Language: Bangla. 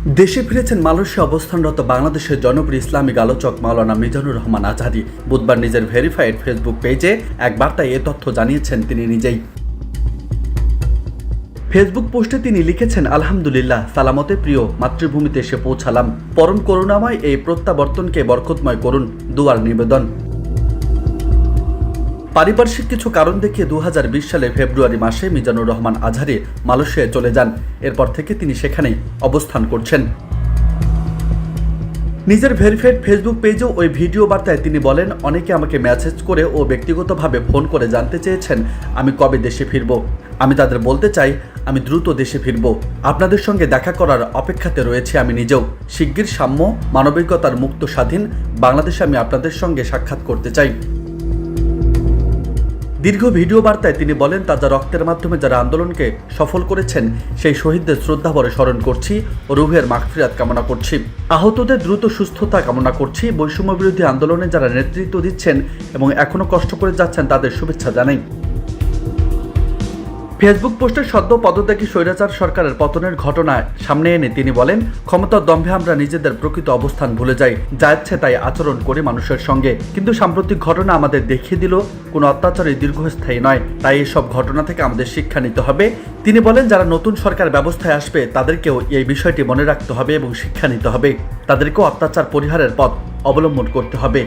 দেশে ফিরেছেন মালয়েশিয়া অবস্থানরত বাংলাদেশের জনপ্রিয় ইসলামিক আলোচক মাওলানা মিজানুর রহমান আজহারী। বুধবার নিজের ভেরিফাইড ফেসবুক পেজে এক বার্তায় এ তথ্য জানিয়েছেন তিনি নিজেই। ফেসবুক পোস্টে তিনি লিখেছেন, আলহামদুলিল্লাহ, সালামতে প্রিয় মাতৃভূমিতে এসে পৌঁছালাম। পরম করুণাময় এই প্রত্যাবর্তনকে বরকতময় করুন, দুয়ার নিবেদন। পারিপার্শ্বিক কিছু কারণ দেখিয়ে 2020 সালের ফেব্রুয়ারি মাসে মিজানুর রহমান আজহারী মালয়েশিয়ায় চলে যান। এরপর থেকে তিনি সেখানেই অবস্থান করছেন। নিজের ভেরিফাইড ফেসবুক পেজেও ওই ভিডিও বার্তায় তিনি বলেন, অনেকে আমাকে মেসেজ করে ও ব্যক্তিগতভাবে ফোন করে জানতে চেয়েছেন আমি কবে দেশে ফিরব। আমি তাদের বলতে চাই আমি দ্রুত দেশে ফিরব। আপনাদের সঙ্গে দেখা করার অপেক্ষাতে রয়েছে আমি নিজেও। শিগগির সাম্য, মানবিকতার মুক্ত স্বাধীন বাংলাদেশে আমি আপনাদের সঙ্গে সাক্ষাৎ করতে চাই। দীর্ঘ ভিডিও বার্তায় তিনি বলেন, তাজা রক্তের মাধ্যমে যারা আন্দোলনকে সফল করেছেন সেই শহীদদের শ্রদ্ধাভরে স্মরণ করছি ও রুহের মাগফিরাত কামনা করছি। আহতদের দ্রুত সুস্থতা কামনা করছি। বৈষম্য বিরোধী আন্দোলনে যারা নেতৃত্ব দিচ্ছেন এবং এখনও কষ্ট করে যাচ্ছেন তাদের শুভেচ্ছা জানাই। ফেসবুক পোস্টে সদ্য পদত্যাগী স্বৈরাচার সরকারের পতনের ঘটনা সামনে এনে তিনি বলেন, ক্ষমতার দম্ভে আমরা নিজেদের প্রকৃত অবস্থান ভুলে যাই, যা ইচ্ছে তাই আচরণ করি মানুষের সঙ্গে। কিন্তু সাম্প্রতিক ঘটনা আমাদের দেখিয়ে দিল কোনো অত্যাচারই দীর্ঘস্থায়ী নয়। তাই এসব ঘটনা থেকে আমাদের শিক্ষা নিতে হবে। তিনি বলেন, যারা নতুন সরকার ব্যবস্থায় আসবে তাদেরকেও এই বিষয়টি মনে রাখতে হবে এবং শিক্ষা নিতে হবে। তাদেরকেও অত্যাচার পরিহারের পথ অবলম্বন করতে হবে।